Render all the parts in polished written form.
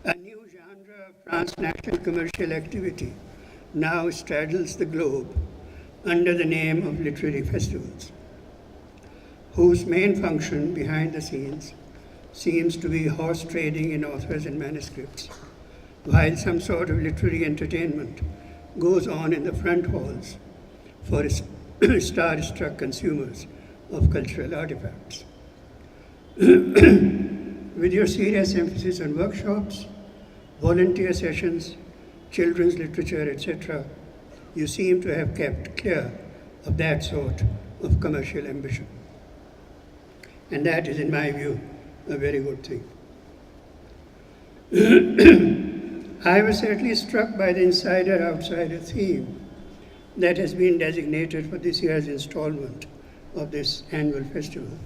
A new genre of transnational commercial activity now straddles the globe under the name of literary festivals, whose main function behind the scenes seems to be horse trading in authors and manuscripts, while some sort of literary entertainment goes on in the front halls for star-struck consumers of cultural artifacts. With your serious emphasis on workshops, volunteer sessions, children's literature, etc., you seem to have kept clear of that sort of commercial ambition. And that is, in my view, a very good thing. I was certainly struck by the insider-outsider theme that has been designated for this year's installment of this annual festival.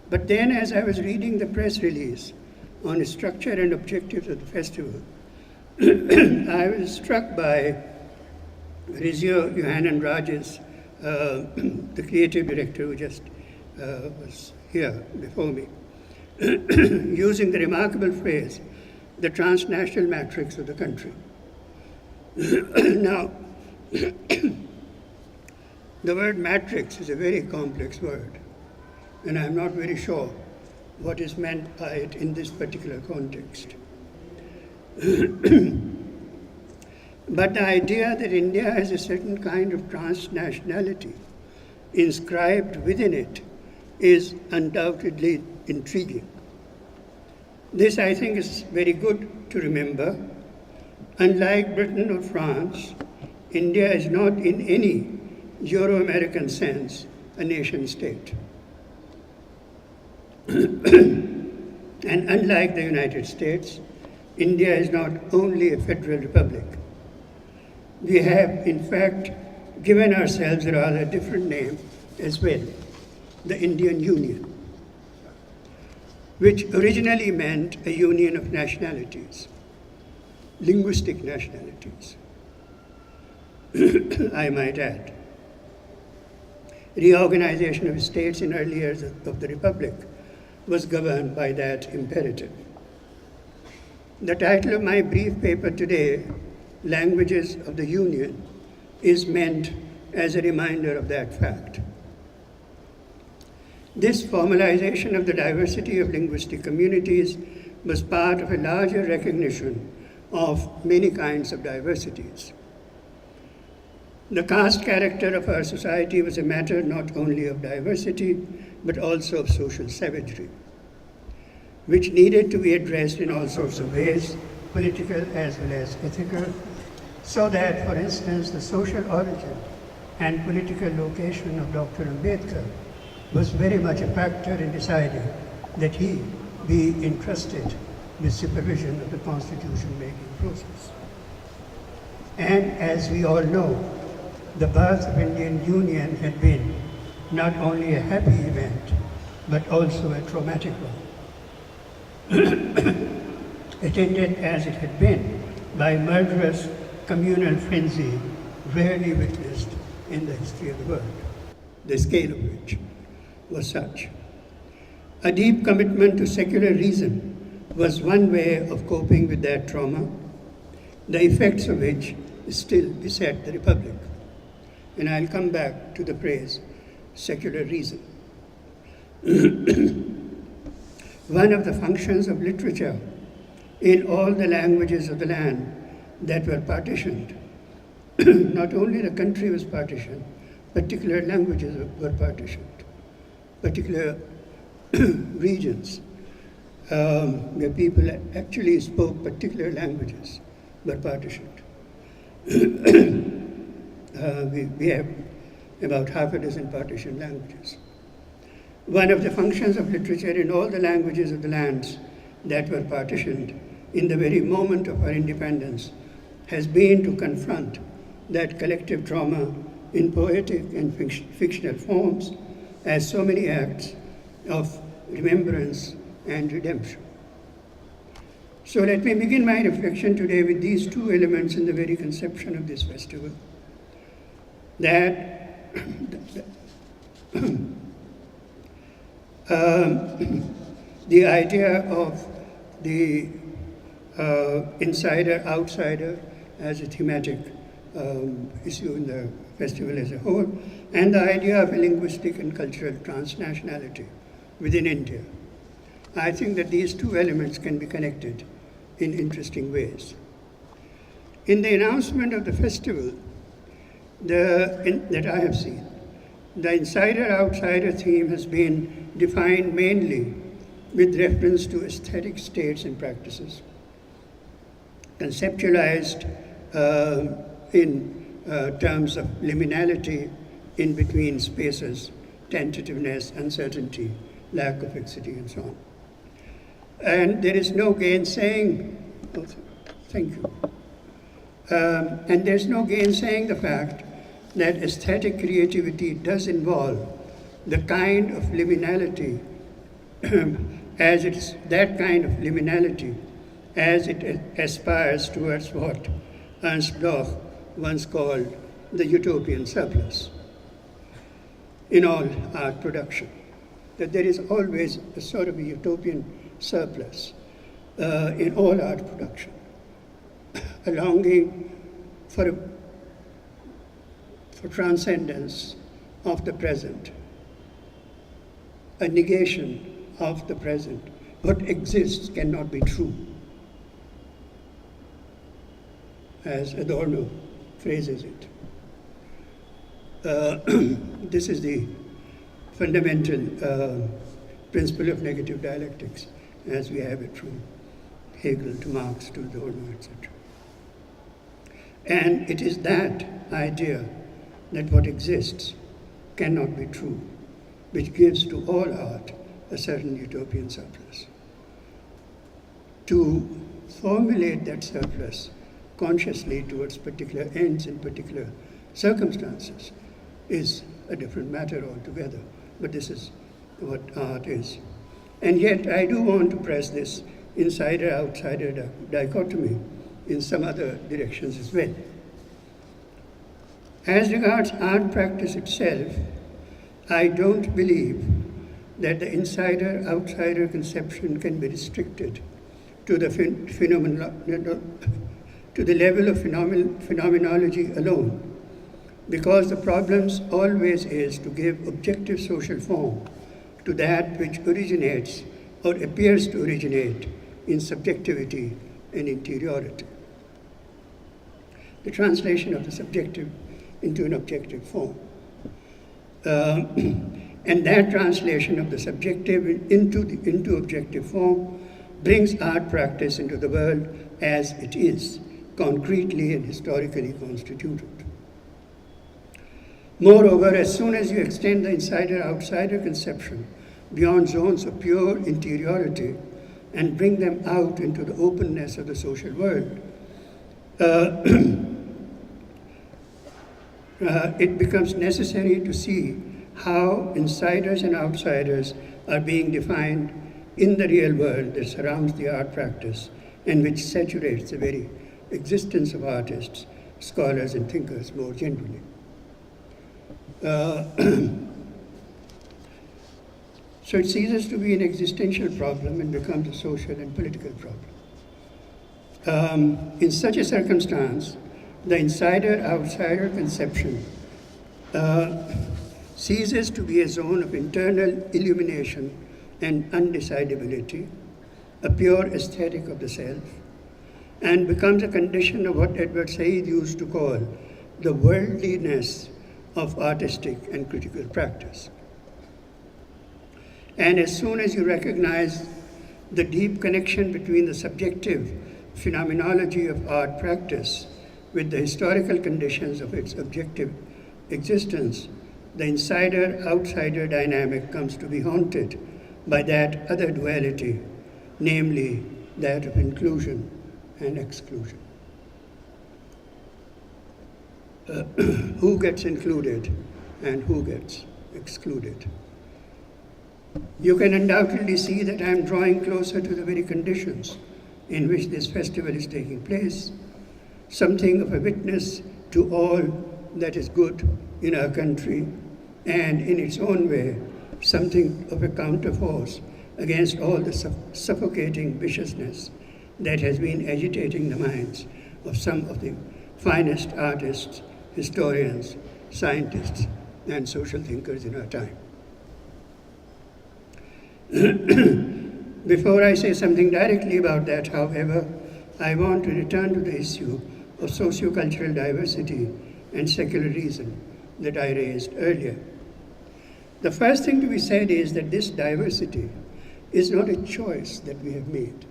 But then, as I was reading the press release on the structure and objectives of the festival, I was struck by Rizio Yohanan Raj's, the creative director who just was here before me, using the remarkable phrase, the transnational matrix of the country. Now, the word matrix is a very complex word, and I'm not very sure what is meant by it in this particular context. But the idea that India has a certain kind of transnationality inscribed within it is undoubtedly intriguing. This, I think, is very good to remember. Unlike Britain or France, India is not in any Euro-American sense a nation state. And unlike the United States, India is not only a federal republic. We have, in fact, given ourselves a rather different name as well, the Indian Union, which originally meant a union of nationalities, linguistic nationalities, I might add. Reorganization of states in early years of the Republic was governed by that imperative. The title of my brief paper today, Languages of the Union, is meant as a reminder of that fact. This formalization of the diversity of linguistic communities was part of a larger recognition of many kinds of diversities. The caste character of our society was a matter not only of diversity, but also of social savagery, which needed to be addressed in all sorts of ways, political as well as ethical, so that, for instance, the social origin and political location of Dr. Ambedkar was very much a factor in deciding that he be entrusted with supervision of the constitution-making process. And as we all know, the birth of Indian Union had been not only a happy event, but also a traumatic one. Attended as it had been by murderous communal frenzy rarely witnessed in the history of the world, the scale of which was such. A deep commitment to secular reason was one way of coping with that trauma, the effects of which still beset the Republic. And I'll come back to the phrase, secular reason. One of the functions of literature in all the languages of the land that were partitioned, not only the country was partitioned, particular languages were partitioned, particular regions where people actually spoke particular languages were partitioned. We have about half a dozen partitioned languages. One of the functions of literature in all the languages of the lands that were partitioned in the very moment of our independence has been to confront that collective trauma in poetic and fictional forms as so many acts of remembrance and redemption. So let me begin my reflection today with these two elements in the very conception of this festival. That the idea of the insider, outsider as a thematic issue in the festival as a whole, and the idea of a linguistic and cultural transnationality within India. I think that these two elements can be connected in interesting ways. In the announcement of the festival that I have seen, the insider-outsider theme has been defined mainly with reference to aesthetic states and practices, conceptualized in terms of liminality in between spaces, tentativeness, uncertainty, lack of fixity, and so on. And there is no gainsaying, thank you. And there's no gainsaying the fact that aesthetic creativity does involve the kind of liminality as it aspires towards what Ernst Bloch once called the utopian surplus in all art production. That there is always a sort of a utopian surplus in all art production, a longing for transcendence of the present, a negation of the present. What exists cannot be true, as Adorno phrases it. This is the fundamental principle of negative dialectics, as we have it from Hegel to Marx to Adorno, etc. And it is that idea that what exists cannot be true, which gives to all art a certain utopian surplus. To formulate that surplus consciously towards particular ends and particular circumstances is a different matter altogether, but this is what art is. And yet I do want to press this insider-outsider dichotomy in some other directions as well. As regards art practice itself, I don't believe that the insider-outsider conception can be restricted to the level of phenomenology alone, because the problem always is to give objective social form to that which originates or appears to originate in subjectivity and interiority. The translation of the subjective into an objective form. And that translation of the subjective into objective form brings art practice into the world as it is, concretely and historically constituted. Moreover, as soon as you extend the insider-outsider conception beyond zones of pure interiority and bring them out into the openness of the social world, it becomes necessary to see how insiders and outsiders are being defined in the real world that surrounds the art practice and which saturates the very existence of artists, scholars, and thinkers more generally. So it ceases to be an existential problem and becomes a social and political problem. In such a circumstance, the insider-outsider conception ceases to be a zone of internal illumination and undecidability, a pure aesthetic of the self, and becomes a condition of what Edward Said used to call the worldliness of artistic and critical practice. And as soon as you recognize the deep connection between the subjective phenomenology of art practice with the historical conditions of its objective existence, the insider-outsider dynamic comes to be haunted by that other duality, namely that of inclusion and exclusion. Who gets included and who gets excluded? You can undoubtedly see that I am drawing closer to the very conditions in which this festival is taking place, something of a witness to all that is good in our country, and in its own way, something of a counterforce against all the suffocating viciousness that has been agitating the minds of some of the finest artists, historians, scientists, and social thinkers in our time. Before I say something directly about that, however, I want to return to the issue of sociocultural diversity and secularism that I raised earlier. The first thing to be said is that this diversity is not a choice that we have made,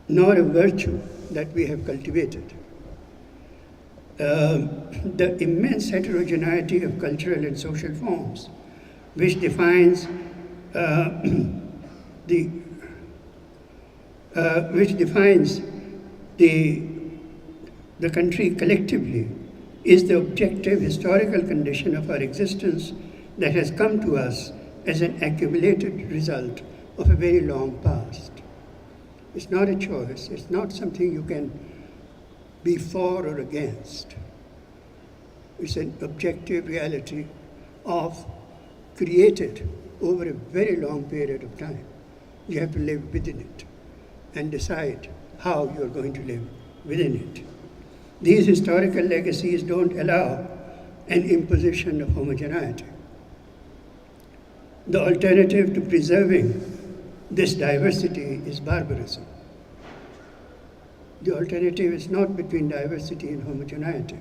nor a virtue that we have cultivated. The immense heterogeneity of cultural and social forms, which defines the country collectively, is the objective historical condition of our existence that has come to us as an accumulated result of a very long past. It's not a choice, it's not something you can be for or against. It's an objective reality created over a very long period of time. You have to live within it and decide how you're going to live within it. These historical legacies don't allow an imposition of homogeneity. The alternative to preserving this diversity is barbarism. The alternative is not between diversity and homogeneity.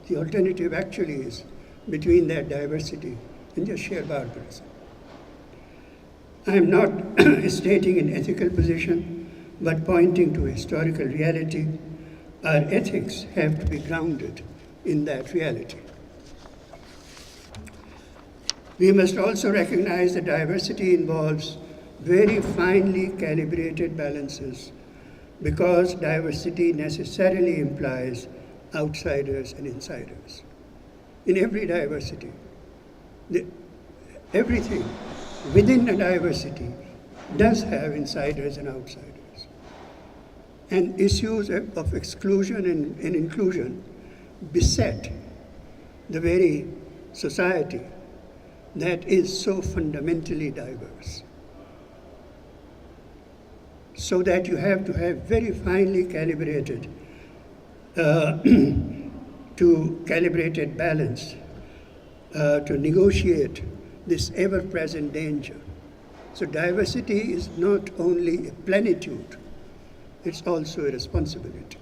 The alternative actually is between that diversity and just sheer barbarism. I am not stating an ethical position, but pointing to historical reality. Our ethics have to be grounded in that reality. We must also recognize that diversity involves very finely calibrated balances, because diversity necessarily implies outsiders and insiders. In every diversity, everything within a diversity does have insiders and outsiders. And issues of exclusion and inclusion beset the very society that is so fundamentally diverse. So that you have to have very finely calibrated calibrated balance to negotiate this ever-present danger. So diversity is not only a plenitude, it's also a responsibility.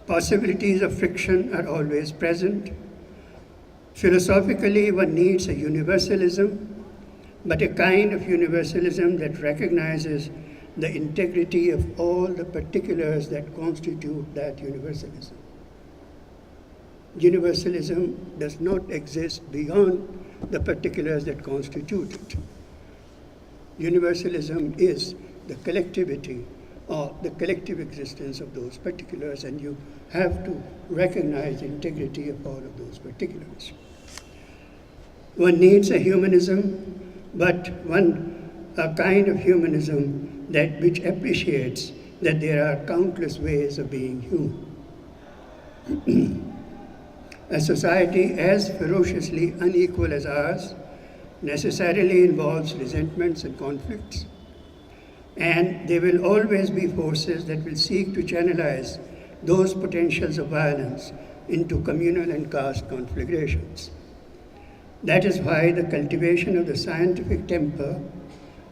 Possibilities of friction are always present. Philosophically, one needs a universalism, but a kind of universalism that recognizes the integrity of all the particulars that constitute that universalism. Universalism does not exist beyond the particulars that constitute it. Universalism is the collectivity or the collective existence of those particulars, and you have to recognize the integrity of all of those particulars. One needs a humanism, but a kind of humanism which appreciates that there are countless ways of being human. A society as ferociously unequal as ours necessarily involves resentments and conflicts, and there will always be forces that will seek to channelize those potentials of violence into communal and caste conflagrations. That is why the cultivation of the scientific temper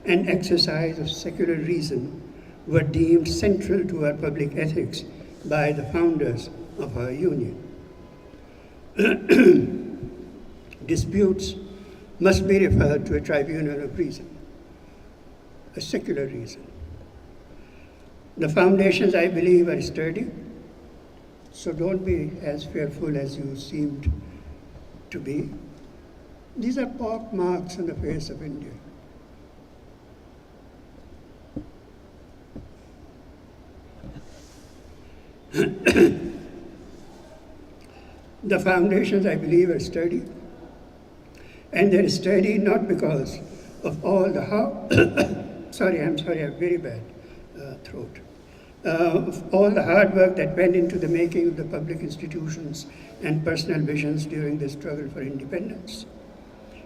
and exercise of secular reason were deemed central to our public ethics by the founders of our union. Disputes must be referred to a tribunal of reason, a secular reason. The foundations, I believe, are sturdy, so don't be as fearful as you seemed to be. These are pock marks on the face of India. The foundations, I believe, are sturdy. And they're sturdy not because of all the sorry, I have very bad throat. Of all the hard work that went into the making of the public institutions and personal visions during the struggle for independence.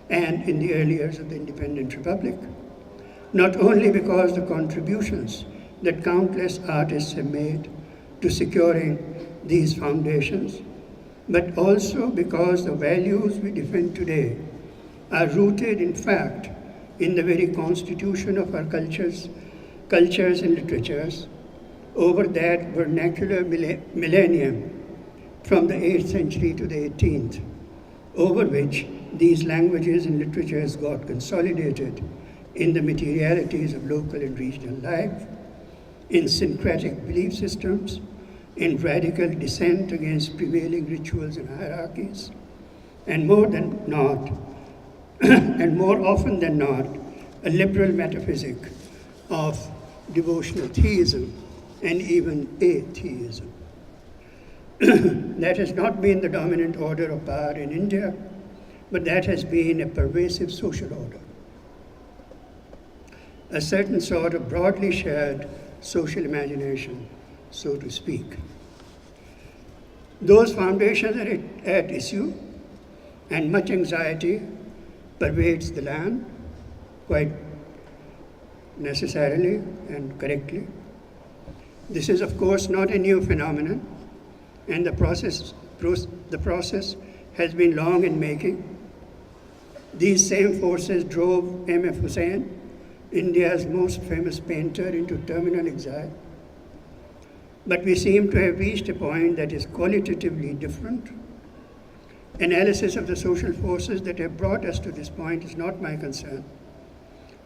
and in the early years of the independent republic. Not only because the contributions that countless artists have made to securing these foundations, but also because the values we defend today are rooted, in fact, in the very constitution of our cultures and literatures over that vernacular millennium from the 8th century to the 18th, over which these languages and literatures got consolidated in the materialities of local and regional life, in syncretic belief systems, in radical dissent against prevailing rituals and hierarchies, and more than not, and more often than not, a liberal metaphysic of devotional theism and even atheism. That has not been the dominant order of power in India, but that has been a pervasive social order, a certain sort of broadly shared social imagination, so to speak. Those foundations are at issue, and much anxiety pervades the land, quite necessarily and correctly. This is, of course, not a new phenomenon, and the process has been long in making. These same forces drove M.F. Hussain, India's most famous painter, into terminal exile. But we seem to have reached a point that is qualitatively different. Analysis of the social forces that have brought us to this point is not my concern.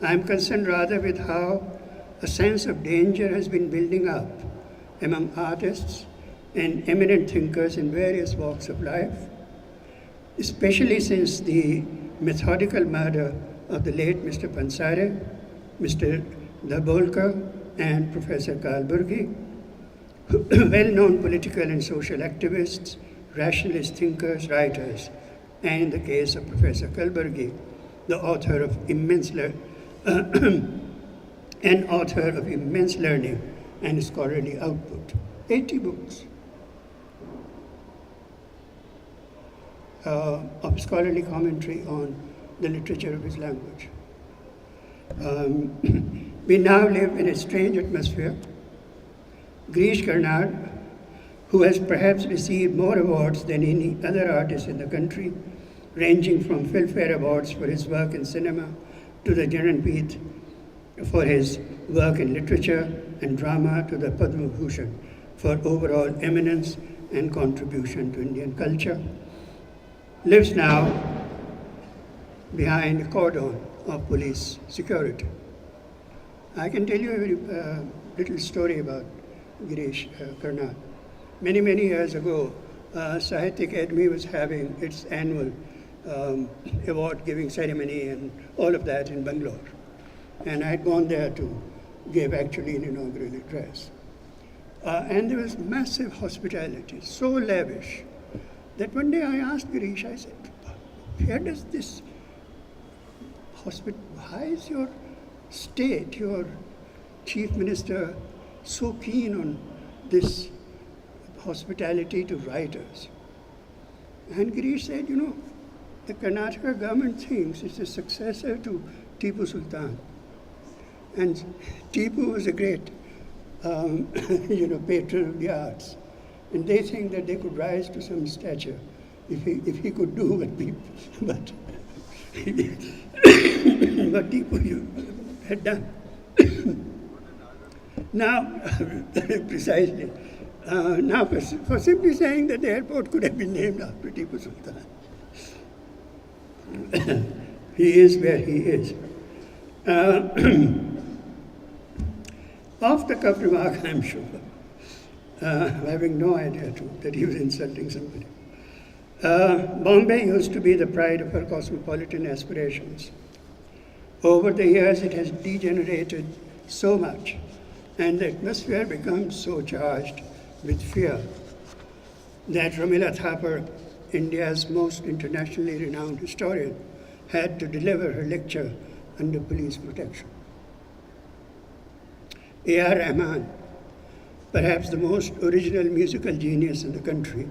I am concerned rather with how a sense of danger has been building up among artists and eminent thinkers in various walks of life, especially since the methodical murder of the late Mr. Pansare, Mr. Dabolkar, and Professor Kalburgi, well-known political and social activists, rationalist thinkers, writers, and in the case of Professor Kalburgi, the author of immense learning and scholarly output, 80 books of scholarly commentary on the literature of his language. We now live in a strange atmosphere. Girish Karnad, who has perhaps received more awards than any other artist in the country, ranging from Filmfare Awards for his work in cinema to the Jnanpith for his work in literature and drama to the Padma Bhushan for overall eminence and contribution to Indian culture, lives now behind a cordon of police security. I can tell you a very little story about Girish Karnad. Many years ago, Sahitya Academy was having its annual award-giving ceremony and all of that in Bangalore. And I had gone there to give actually an inaugural address. And there was massive hospitality, so lavish, that one day I asked Girish, I said, where does this why is your state, your chief minister, so keen on this hospitality to writers? And Girish said, the Karnataka government thinks it's a successor to Tipu Sultan. And Tipu was a great, patron of the arts. And they think that they could rise to some stature if he could do what people, but what Tipu had done. Now, precisely. Now, for simply saying that the airport could have been named after Tipu Sultan. He is where he is. Off the cuff remark, I'm sure, having no idea that he was insulting somebody. Bombay used to be the pride of her cosmopolitan aspirations. Over the years, it has degenerated so much, and the atmosphere becomes so charged with fear that Ramila Thapar, India's most internationally renowned historian, had to deliver her lecture under police protection. A.R. Rahman, perhaps the most original musical genius in the country,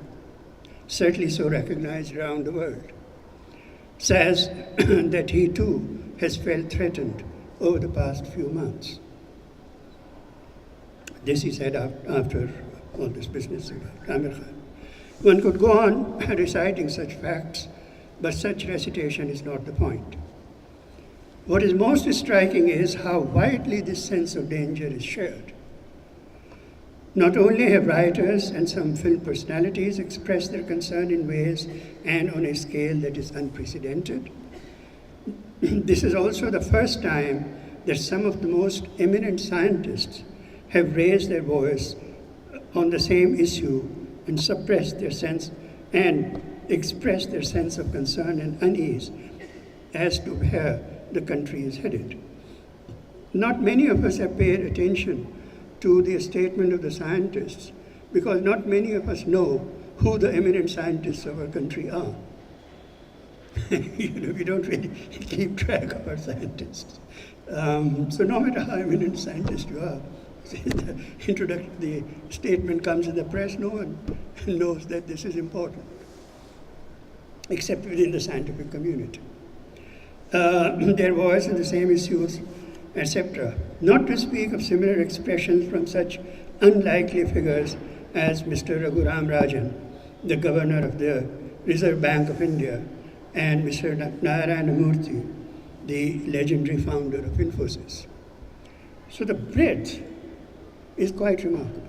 certainly so recognized around the world, says that he too has felt threatened over the past few months. This he said after all this business about Amir Khan. One could go on reciting such facts, but such recitation is not the point. What is most striking is how widely this sense of danger is shared. Not only have writers and some film personalities expressed their concern in ways and on a scale that is unprecedented, this is also the first time that some of the most eminent scientists have raised their voice on the same issue and suppressed their sense and expressed their sense of concern and unease as to where the country is headed. Not many of us have paid attention to the statement of the scientists because not many of us know who the eminent scientists of our country are. We don't really keep track of our scientists. So no matter how eminent scientist you are, the statement comes in the press, no one knows that this is important, except within the scientific community. Their voice on the same issues, etc. Not to speak of similar expressions from such unlikely figures as Mr. Raghuram Rajan, the governor of the Reserve Bank of India, and Mr. Narayana Murthy, the legendary founder of Infosys. So the breadth is quite remarkable.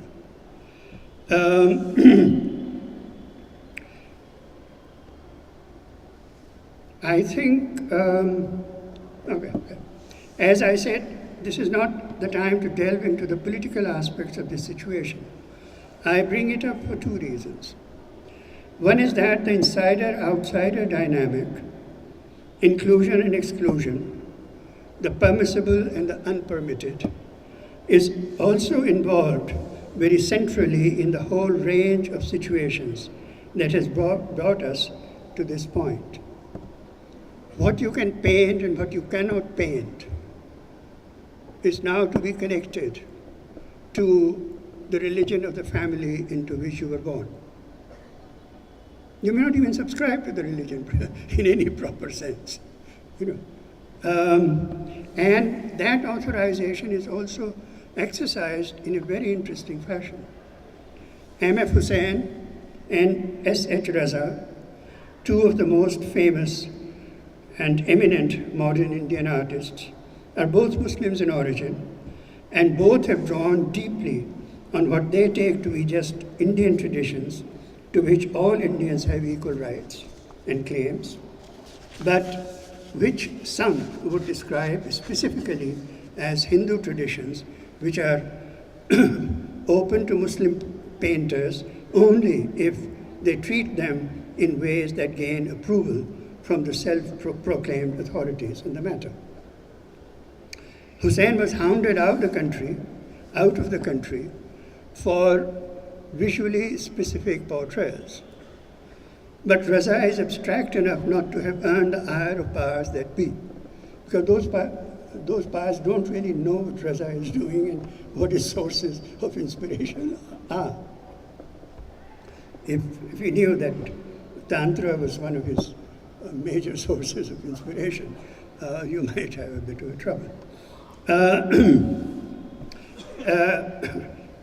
I think, okay. As I said, this is not the time to delve into the political aspects of this situation. I bring it up for two reasons. One is that the insider-outsider dynamic, inclusion and exclusion, the permissible and the unpermitted, is also involved very centrally in the whole range of situations that has brought us to this point. What you can paint and what you cannot paint is now to be connected to the religion of the family into which you were born. You may not even subscribe to the religion in any proper sense, and that authorization is also exercised in a very interesting fashion. M.F. Hussain and S.H. Raza, two of the most famous and eminent modern Indian artists, are both Muslims in origin, and both have drawn deeply on what they take to be just Indian traditions to which all Indians have equal rights and claims, but which some would describe specifically as Hindu traditions, which are open to Muslim painters only if they treat them in ways that gain approval from the self-proclaimed authorities in the matter. Hussain was hounded out of the country for visually specific portrayals. But Raza is abstract enough not to have earned the ire of powers that be, because those powers don't really know what Raza is doing and what his sources of inspiration are. If he knew that Tantra was one of his major sources of inspiration, you might have a bit of trouble.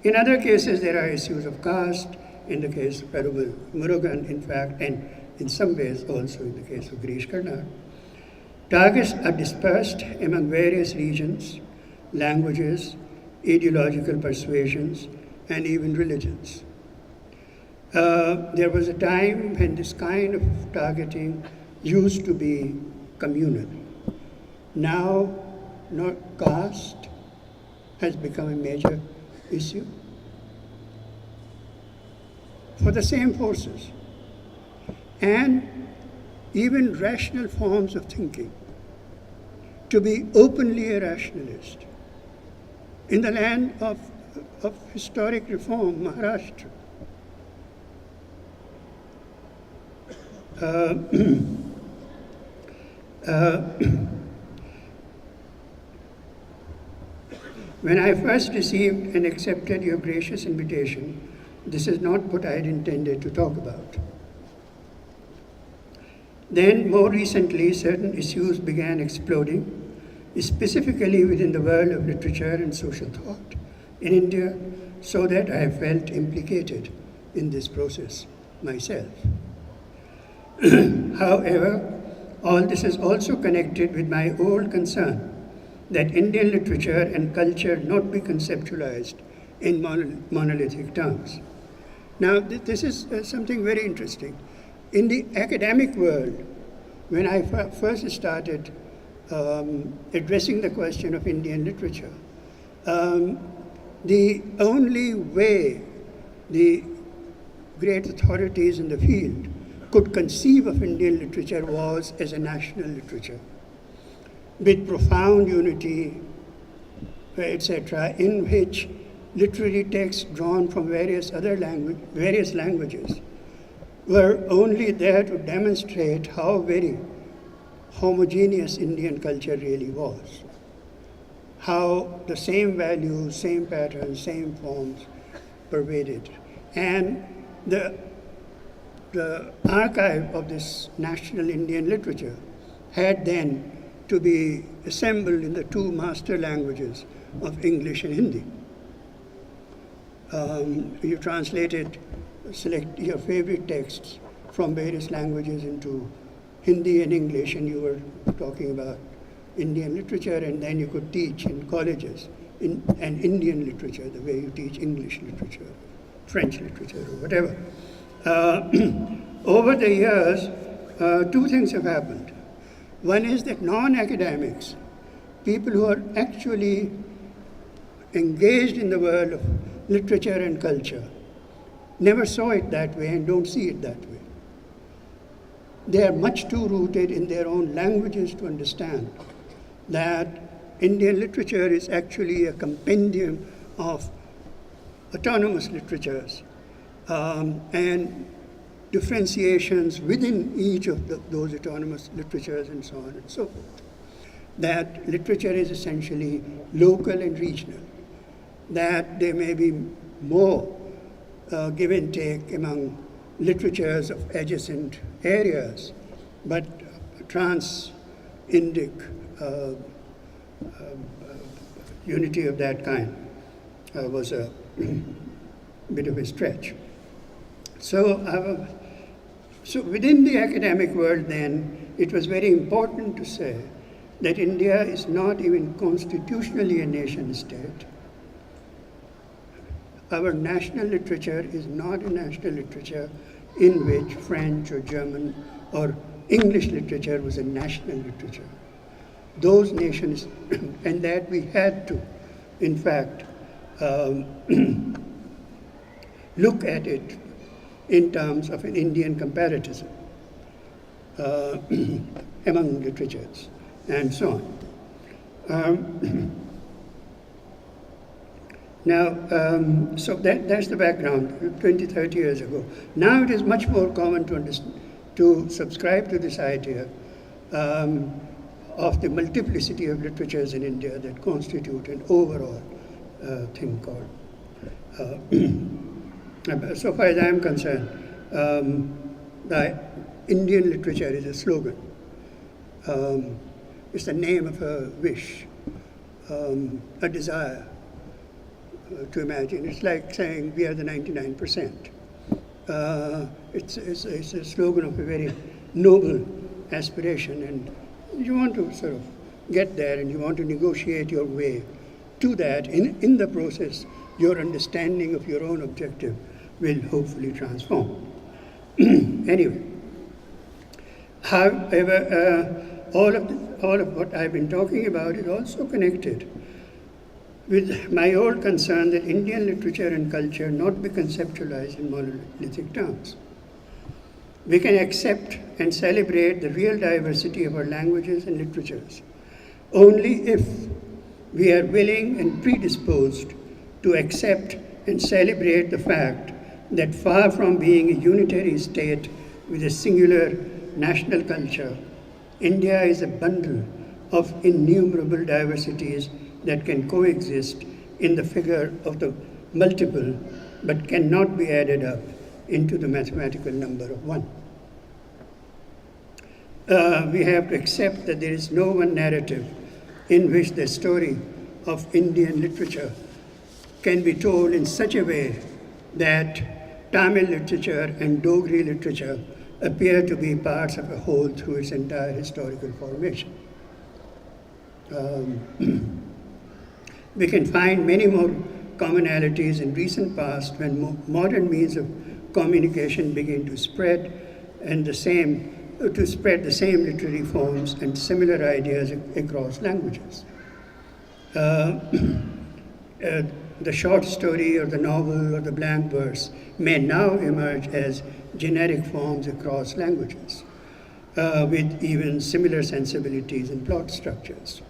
In other cases, there are issues of caste, in the case of Perumal Murugan, in fact, and in some ways also in the case of Girish Karnar. Targets are dispersed among various regions, languages, ideological persuasions, and even religions. There was a time when this kind of targeting used to be communal. Now, caste has become a major issue for the same forces, and even rational forms of thinking to be openly a rationalist. In the land of historic reform, Maharashtra, when I first received and accepted your gracious invitation, this is not what I had intended to talk about. Then, more recently, certain issues began exploding, specifically within the world of literature and social thought in India, so that I felt implicated in this process myself. However, all this is also connected with my old concern that Indian literature and culture not be conceptualized in monolithic terms. Now, this is something very interesting. In the academic world, when I first started addressing the question of Indian literature, the only way the great authorities in the field could conceive of Indian literature was as a national literature, with profound unity, etc., in which literary texts drawn from various languages were only there to demonstrate how very homogeneous Indian culture really was, how the same values, same patterns, same forms pervaded. And the archive of this national Indian literature had then to be assembled in the two master languages of English and Hindi. You translated, select your favorite texts from various languages into Hindi and English, and you were talking about Indian literature, and then you could teach in colleges an Indian literature, the way you teach English literature, French literature, or whatever. Over the years, two things have happened. One is that non-academics, people who are actually engaged in the world of literature and culture, never saw it that way and don't see it that way. They are much too rooted in their own languages to understand that Indian literature is actually a compendium of autonomous literatures and differentiations within each of those autonomous literatures and so on and so forth. That literature is essentially local and regional, that there may be more give and take among literatures of adjacent areas, but trans-Indic unity of that kind was a bit of a stretch. So within the academic world then, it was very important to say that India is not even constitutionally a nation state. Our national literature is not a national literature in which French or German or English literature was a national literature. Those nations, and that we had to, in fact, look at it in terms of an Indian comparativism among literatures and so on. Now, so that's the background 20, 30 years ago. Now it is much more common to subscribe to this idea of the multiplicity of literatures in India that constitute an overall thing called. So far as I am concerned, the Indian literature is a slogan. It's the name of a wish, a desire to imagine. It's like saying we are the 99%. It's a slogan of a very noble aspiration, and you want to sort of get there, and you want to negotiate your way to that. In the process, your understanding of your own objective will hopefully transform. Anyway, however, all of what I've been talking about is also connected with my old concern that Indian literature and culture not be conceptualized in monolithic terms. We can accept and celebrate the real diversity of our languages and literatures only if we are willing and predisposed to accept and celebrate the fact that far from being a unitary state with a singular national culture, India is a bundle of innumerable diversities that can coexist in the figure of the multiple, but cannot be added up into the mathematical number of one. we have to accept that there is no one narrative in which the story of Indian literature can be told in such a way that Tamil literature and Dogri literature appear to be parts of a whole through its entire historical formation. We can find many more commonalities in recent past when modern means of communication begin to spread the same literary forms and similar ideas across languages. The short story or the novel or the blank verse may now emerge as generic forms across languages, with even similar sensibilities and plot structures.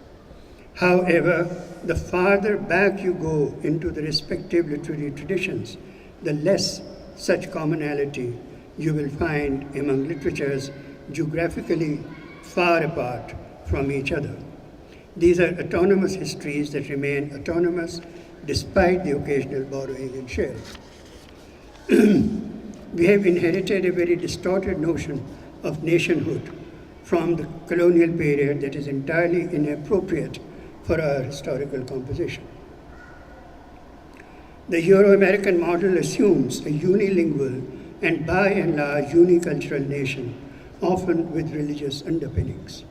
However, the farther back you go into the respective literary traditions, the less such commonality you will find among literatures geographically far apart from each other. These are autonomous histories that remain autonomous despite the occasional borrowing and sharing. We have inherited a very distorted notion of nationhood from the colonial period that is entirely inappropriate for our historical composition. The Euro-American model assumes a unilingual and by and large unicultural nation, often with religious underpinnings.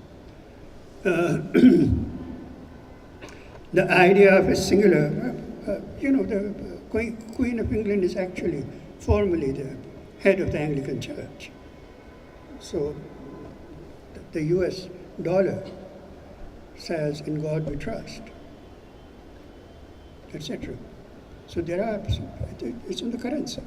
The idea of a singular, the Queen of England is actually formally the head of the Anglican Church. So the US dollar says, "In God we trust," etc. So there are, it's in the currency.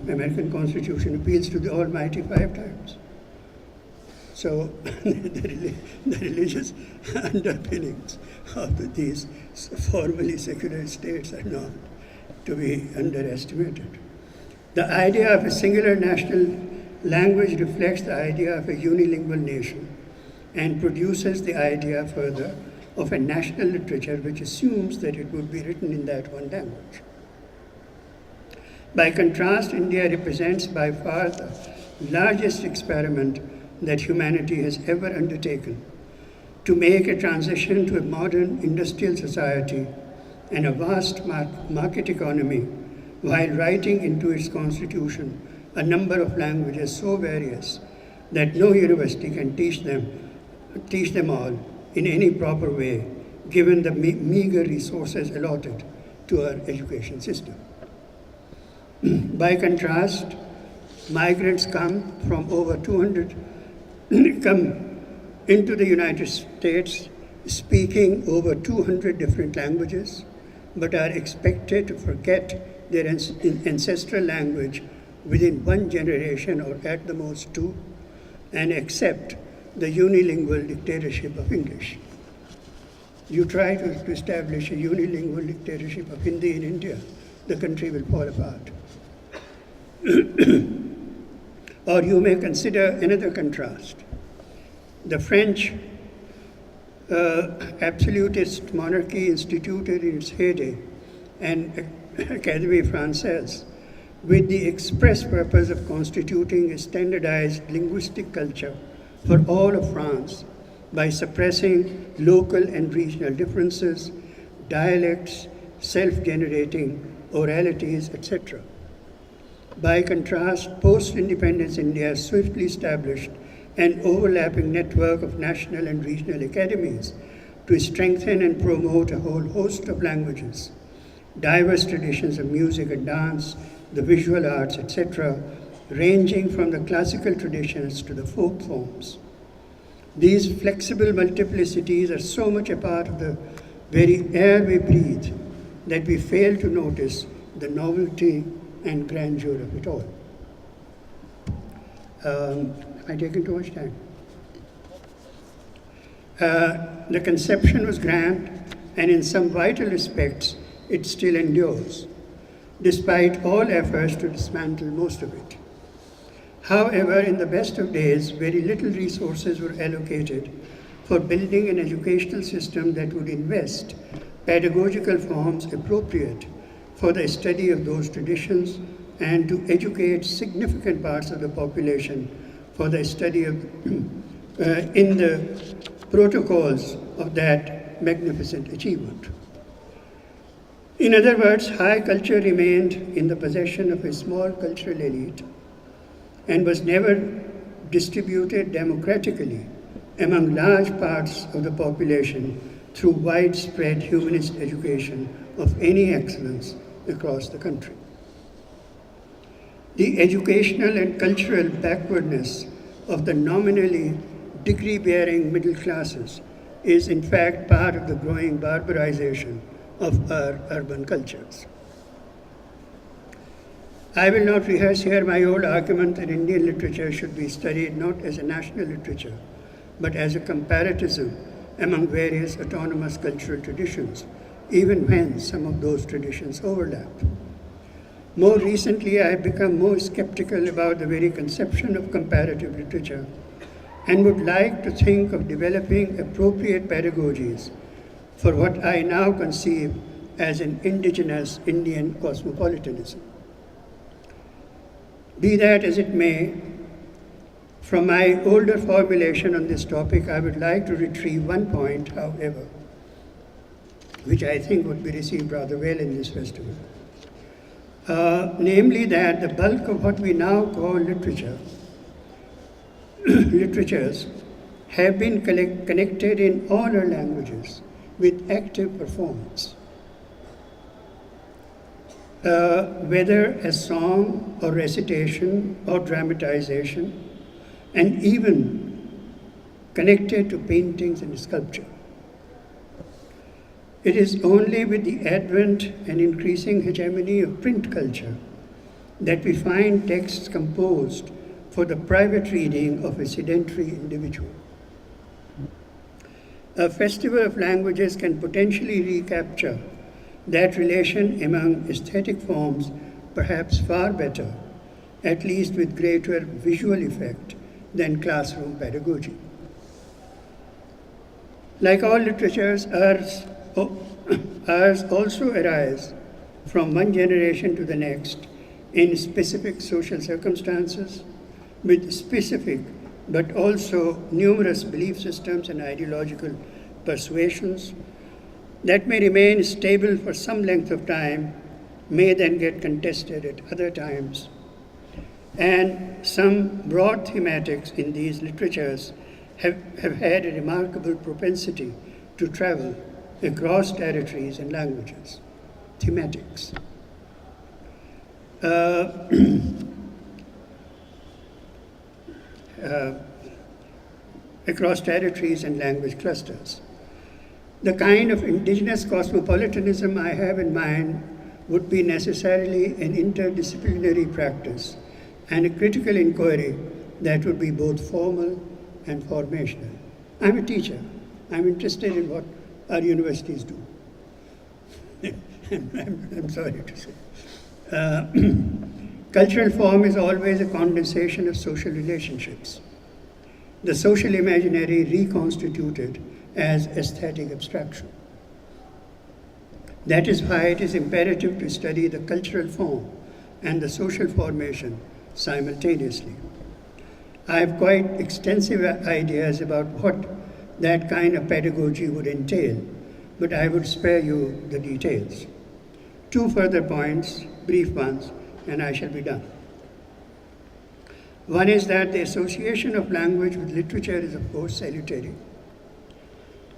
The American Constitution appeals to the Almighty 5 times. So the religious underpinnings of these formally secular states are not to be underestimated. The idea of a singular national language reflects the idea of a unilingual nation and produces the idea further of a national literature which assumes that it would be written in that one language. By contrast, India represents by far the largest experiment that humanity has ever undertaken to make a transition to a modern industrial society and a vast market economy while writing into its constitution a number of languages so various that no university can teach them all in any proper way, given the meager resources allotted to our education system. By contrast, migrants come into the United States speaking over 200 different languages, but are expected to forget their ancestral language within one generation or at the most 2, and accept the unilingual dictatorship of English. You try to establish a unilingual dictatorship of Hindi in India, the country will fall apart. Or you may consider another contrast. The French absolutist monarchy instituted in its heyday, and Académie Française, with the express purpose of constituting a standardized linguistic culture for all of France by suppressing local and regional differences, dialects, self-generating oralities, etc. By contrast, post-independence India swiftly established an overlapping network of national and regional academies to strengthen and promote a whole host of languages, diverse traditions of music and dance, the visual arts, etc., ranging from the classical traditions to the folk forms. These flexible multiplicities are so much a part of the very air we breathe that we fail to notice the novelty and grandeur of it all. Am I taking too much time? The conception was grand, and in some vital respects, it still endures, despite all efforts to dismantle most of it. However, in the best of days, very little resources were allocated for building an educational system that would invest pedagogical forms appropriate for the study of those traditions and to educate significant parts of the population for the study of in the protocols of that magnificent achievement. In other words, high culture remained in the possession of a small cultural elite and was never distributed democratically among large parts of the population through widespread humanist education of any excellence across the country. The educational and cultural backwardness of the nominally degree-bearing middle classes is in fact part of the growing barbarization of our urban cultures. I will not rehearse here my old argument that Indian literature should be studied not as a national literature, but as a comparatism among various autonomous cultural traditions, even when some of those traditions overlap. More recently, I have become more skeptical about the very conception of comparative literature and would like to think of developing appropriate pedagogies for what I now conceive as an indigenous Indian cosmopolitanism. Be that as it may, from my older formulation on this topic, I would like to retrieve one point, however, which I think would be received rather well in this festival. Namely that the bulk of what we now call literatures have been connected in all our languages with active performance. Whether as song or recitation or dramatization, and even connected to paintings and sculpture. It is only with the advent and increasing hegemony of print culture that we find texts composed for the private reading of a sedentary individual. A festival of languages can potentially recapture that relation among aesthetic forms perhaps far better, at least with greater visual effect than classroom pedagogy. Like all literatures, ours also arise from one generation to the next in specific social circumstances with specific but also numerous belief systems and ideological persuasions that may remain stable for some length of time, may then get contested at other times. And some broad thematics in these literatures have had a remarkable propensity to travel across territories and languages. Thematics. Across territories and language clusters. The kind of indigenous cosmopolitanism I have in mind would be necessarily an interdisciplinary practice and a critical inquiry that would be both formal and formational. I'm a teacher. I'm interested in what our universities do. I'm sorry to say. Cultural form is always a condensation of social relationships. The social imaginary reconstituted as aesthetic abstraction. That is why it is imperative to study the cultural form and the social formation simultaneously. I have quite extensive ideas about what that kind of pedagogy would entail, but I would spare you the details. Two further points, brief ones, and I shall be done. One is that the association of language with literature is of course salutary.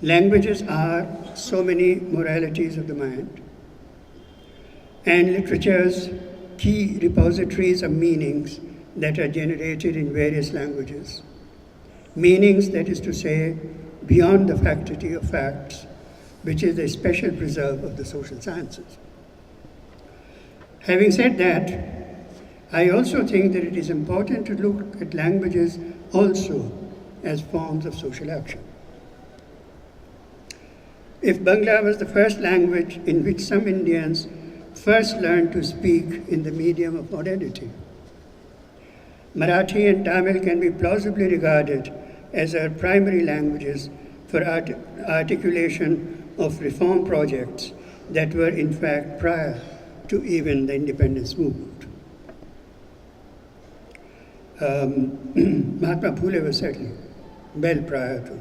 Languages are so many moralities of the mind, and literature's key repositories of meanings that are generated in various languages. Meanings, that is to say, beyond the faculty of facts, which is a special preserve of the social sciences. Having said that, I also think that it is important to look at languages also as forms of social action. If Bangla was the first language in which some Indians first learned to speak in the medium of modernity, Marathi and Tamil can be plausibly regarded as our primary languages for articulation of reform projects that were in fact prior to even the independence movement. Mahatma Phule was certainly well prior to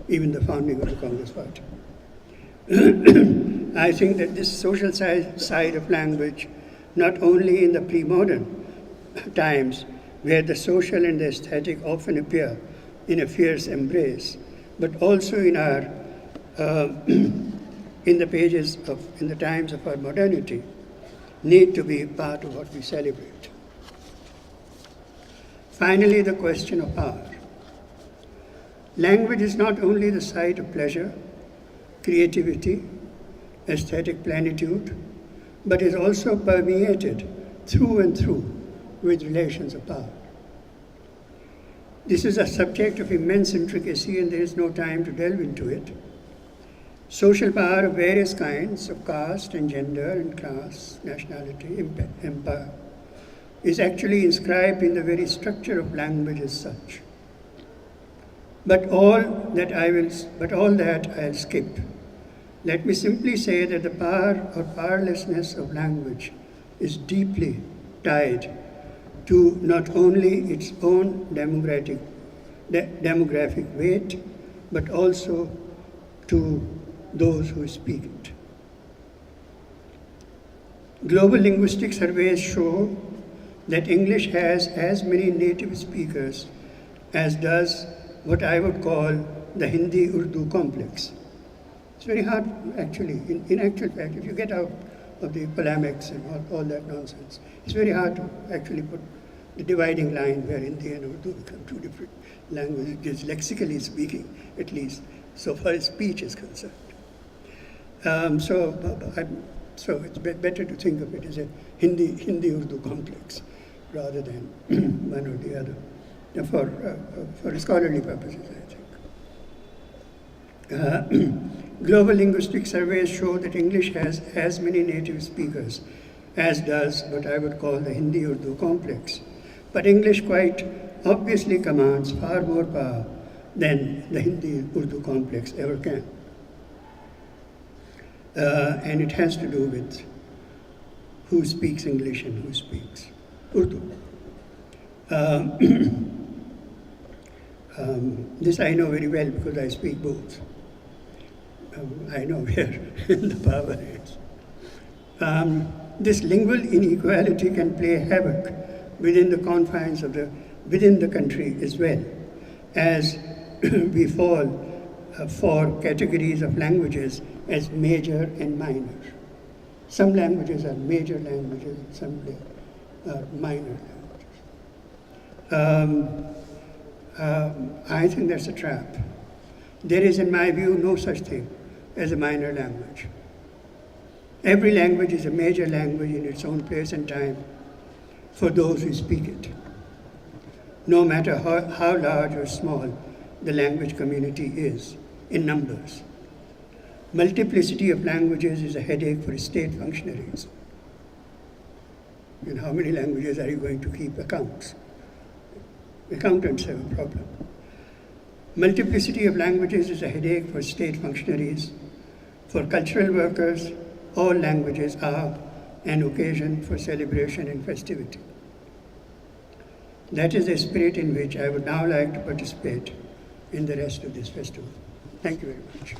even the founding of the Congress Party. I think that this social side of language, not only in the pre-modern times, where the social and the aesthetic often appear in a fierce embrace, but also in our in the times of our modernity, need to be part of what we celebrate. Finally, the question of power. Language is not only the site of pleasure, creativity, aesthetic plenitude, but is also permeated through and through with relations of power. This is a subject of immense intricacy, and there is no time to delve into it. Social power of various kinds, of caste and gender and class, nationality, empire, is actually inscribed in the very structure of language as such. But all that I'll skip. Let me simply say that the power or powerlessness of language is deeply tied to not only its own demographic weight, but also to those who speak it. Global linguistic surveys show that English has as many native speakers as does what I would call the Hindi-Urdu complex. It's very hard, actually, in actual fact, if you get out of the polemics and all that nonsense, it's very hard to actually put the dividing line where Hindi and Urdu become two different languages, lexically speaking, at least, so far as speech is concerned. So it's better to think of it as a Hindi-Urdu complex rather than one or the other, for scholarly purposes, I think. Global linguistic surveys show that English has as many native speakers as does what I would call the Hindi-Urdu complex. But English quite obviously commands far more power than the Hindi-Urdu complex ever can. And it has to do with who speaks English and who speaks Urdu. This I know very well because I speak both. I know where the power is. This lingual inequality can play havoc within the confines of within the country as well, as we fall for categories of languages as major and minor. Some languages are major languages, and some are minor languages. I think that's a trap. There is, in my view, no such thing as a minor language. Every language is a major language in its own place and time for those who speak it, no matter how large or small the language community is in numbers. Multiplicity of languages is a headache for state functionaries. In how many languages are you going to keep accounts? Accountants have a problem. Multiplicity of languages is a headache for state functionaries. For cultural workers, all languages are an occasion for celebration and festivity. That is the spirit in which I would now like to participate in the rest of this festival. Thank you very much.